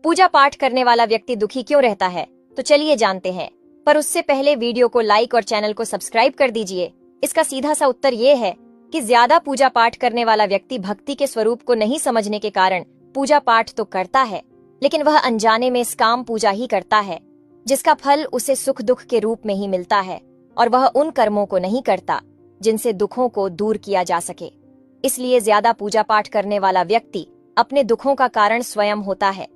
पूजा पाठ करने वाला व्यक्ति दुखी क्यों रहता है, तो चलिए जानते हैं। पर उससे पहले वीडियो को लाइक और चैनल को सब्सक्राइब कर दीजिए। इसका सीधा सा उत्तर ये है कि ज्यादा पूजा पाठ करने वाला व्यक्ति भक्ति के स्वरूप को नहीं समझने के कारण पूजा पाठ तो करता है, लेकिन वह अनजाने में स्काम पूजा ही करता है, जिसका फल उसे सुख दुख के रूप में ही मिलता है, और वह उन कर्मों को नहीं करता जिनसे दुखों को दूर किया जा सके। इसलिए ज्यादा पूजा पाठ करने वाला व्यक्ति अपने दुखों का कारण स्वयं होता है।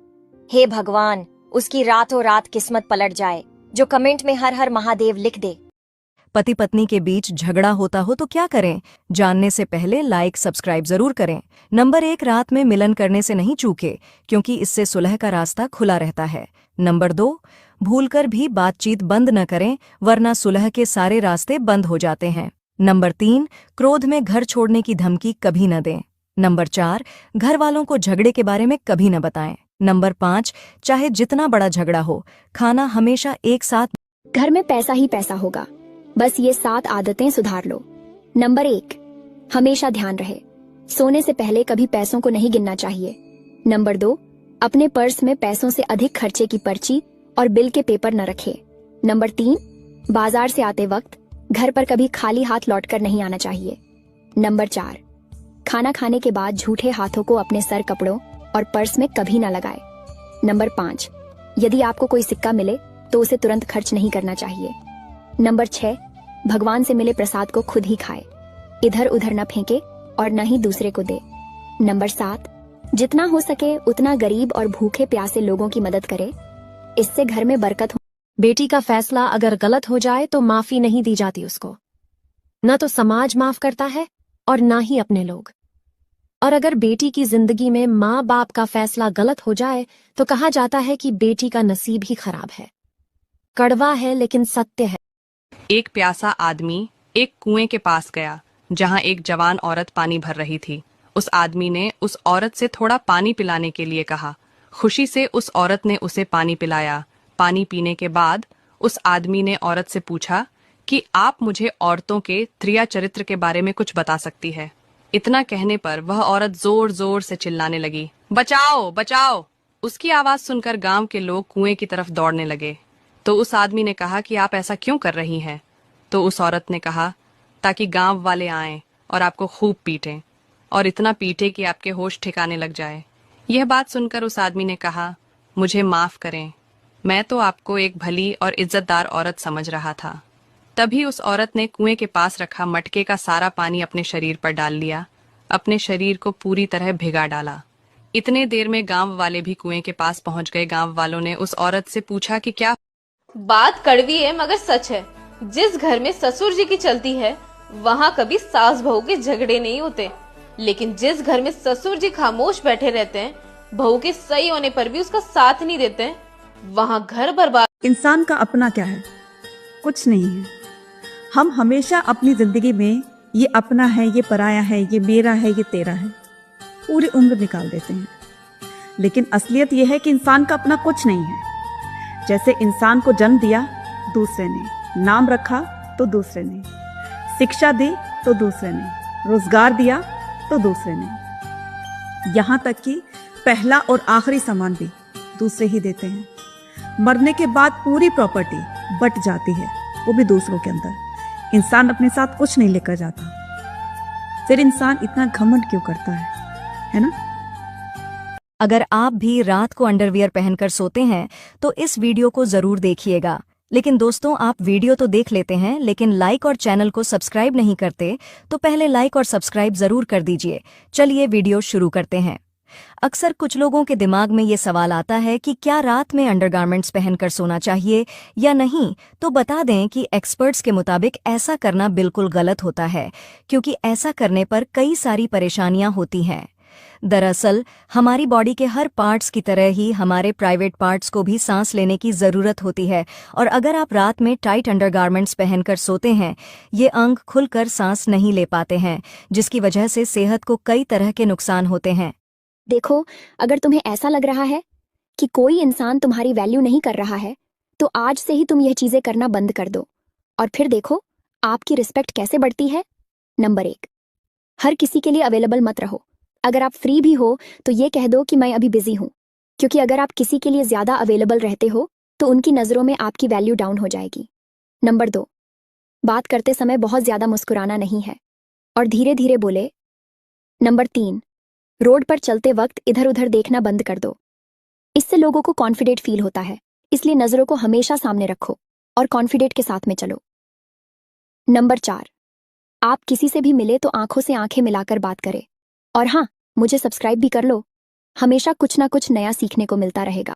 हे भगवान, उसकी रातों रात किस्मत पलट जाए। जो कमेंट में हर हर महादेव लिख दे। पति पत्नी के बीच झगड़ा होता हो तो क्या करें? जानने से पहले लाइक सब्सक्राइब जरूर करें। नंबर 1, रात में मिलन करने से नहीं चूके, क्योंकि इससे सुलह का रास्ता खुला रहता है। नंबर 2, भूलकर भी बातचीत बंद न करें, वरना सुलह के सारे रास्ते बंद हो जाते हैं। नंबर 3, क्रोध में घर छोड़ने की धमकी कभी न दें। नंबर 4, घर वालों को झगड़े के बारे में कभी न बताएं। नंबर 5, चाहे जितना बड़ा झगड़ा हो, खाना हमेशा एक साथ। घर में पैसा ही पैसा होगा, बस ये 7 आदतें सुधार लो। नंबर 1, हमेशा ध्यान रहे, सोने से पहले कभी पैसों को नहीं गिनना चाहिए। नंबर 2, अपने पर्स में पैसों से अधिक खर्चे की पर्ची और बिल के पेपर न रखे। नंबर 3, बाजार से आते वक्त घर पर कभी खाली हाथ लौटकर नहीं आना चाहिए। नंबर 4, खाना खाने के बाद झूठे हाथों को अपने सर, कपड़ों और पर्स में कभी न लगाए। नंबर 5, यदि आपको कोई सिक्का मिले तो उसे तुरंत खर्च नहीं करना चाहिए। नंबर 6, भगवान से मिले प्रसाद को खुद ही खाए, इधर उधर न फेंके और न ही दूसरे को दे। नंबर 7, जितना हो सके उतना गरीब और भूखे प्यासे लोगों की मदद करे, इससे घर में बरकत हो। बेटी का फैसला अगर गलत हो जाए तो माफी नहीं दी जाती उसको। न तो समाज माफ करता है और ना ही अपने लोग। और अगर बेटी की जिंदगी में माँ बाप का फैसला गलत हो जाए तो कहा जाता है कि बेटी का नसीब ही खराब है। कड़वा है लेकिन सत्य है। एक प्यासा आदमी एक कुएं के पास गया, जहां एक जवान औरत पानी भर रही थी। उस आदमी ने उस औरत से थोड़ा पानी पिलाने के लिए कहा। खुशी से उस औरत ने उसे पानी पिलाया। पानी पीने के बाद उस आदमी ने औरत से पूछा कि आप मुझे औरतों के क्रिया चरित्र के बारे में कुछ बता सकती है? इतना कहने पर वह औरत जोर जोर से चिल्लाने लगी, बचाओ बचाओ। उसकी आवाज सुनकर गांव के लोग कुएं की तरफ दौड़ने लगे। तो उस आदमी ने कहा कि आप ऐसा क्यों कर रही हैं? तो उस औरत ने कहा, ताकि गांव वाले आएं और आपको खूब पीटें, और इतना पीटे कि आपके होश ठिकाने लग जाए। यह बात सुनकर उस आदमी ने कहा, मुझे माफ करें, मैं तो आपको एक भली और इज्जतदार औरत समझ रहा था। तभी उस औरत ने कुएं के पास रखा मटके का सारा पानी अपने शरीर पर डाल लिया, अपने शरीर को पूरी तरह भिगा डाला। इतने देर में गांव वाले भी कुएं के पास पहुंच गए। गांव वालों ने उस औरत से पूछा कि क्या बात कड़वी है मगर सच है। जिस घर में ससुर जी की चलती है वहाँ कभी सास बहू के झगड़े नहीं होते, लेकिन जिस घर में ससुर जी खामोश बैठे रहते हैं, बहू के सही होने पर भी उसका साथ नहीं देते हैं, वहाँ घर बर्बाद। इंसान का अपना क्या है? कुछ नहीं है। हम हमेशा अपनी जिंदगी में ये अपना है, ये पराया है, ये मेरा है, ये तेरा है, पूरी उम्र निकाल देते हैं। लेकिन असलियत ये है कि इंसान का अपना कुछ नहीं है। जैसे इंसान को जन्म दिया दूसरे ने, नाम रखा तो दूसरे ने, शिक्षा दी तो दूसरे ने, रोजगार दिया तो दूसरे ने, यहाँ तक कि पहला और आखिरी सामान भी दूसरे ही देते हैं। मरने के बाद पूरी प्रॉपर्टी बट जाती है, वो भी दूसरों के अंदर। इंसान अपने साथ कुछ नहीं लेकर जाता। फिर इंसान इतना घमंड क्यों करता है ना? अगर आप भी रात को अंडरवियर पहनकर सोते हैं तो इस वीडियो को जरूर देखिएगा। लेकिन दोस्तों, आप वीडियो तो देख लेते हैं लेकिन लाइक और चैनल को सब्सक्राइब नहीं करते, तो पहले लाइक और सब्सक्राइब जरूर कर दीजिए। चलिए वीडियो शुरू करते हैं। अक्सर कुछ लोगों के दिमाग में ये सवाल आता है कि क्या रात में अंडरगारमेंट्स पहनकर सोना चाहिए या नहीं। तो बता दें कि एक्सपर्ट्स के मुताबिक ऐसा करना बिल्कुल गलत होता है, क्योंकि ऐसा करने पर कई सारी परेशानियां होती हैं। दरअसल हमारी बॉडी के हर पार्ट्स की तरह ही हमारे प्राइवेट पार्ट्स को भी सांस लेने की ज़रूरत होती है, और अगर आप रात में टाइट अंडरगारमेंट्स पहनकर सोते हैं, ये अंग खुलकर सांस नहीं ले पाते हैं, जिसकी वजह से सेहत को कई तरह के नुकसान होते हैं। देखो, अगर तुम्हें ऐसा लग रहा है कि कोई इंसान तुम्हारी वैल्यू नहीं कर रहा है, तो आज से ही तुम यह चीजें करना बंद कर दो, और फिर देखो आपकी रिस्पेक्ट कैसे बढ़ती है। नंबर 1, हर किसी के लिए अवेलेबल मत रहो। अगर आप फ्री भी हो तो ये कह दो कि मैं अभी बिजी हूँ, क्योंकि अगर आप किसी के लिए ज्यादा अवेलेबल रहते हो तो उनकी नजरों में आपकी वैल्यू डाउन हो जाएगी। नंबर 2, बात करते समय बहुत ज्यादा मुस्कुराना नहीं है और धीरे धीरे बोले। नंबर 3, रोड पर चलते वक्त इधर उधर देखना बंद कर दो। इससे लोगों को कॉन्फिडेंट फील होता है, इसलिए नजरों को हमेशा सामने रखो और कॉन्फिडेंट के साथ में चलो। नंबर 4, आप किसी से भी मिले तो आंखों से आंखें मिलाकर बात करें। और हाँ, मुझे सब्सक्राइब भी कर लो, हमेशा कुछ ना कुछ नया सीखने को मिलता रहेगा।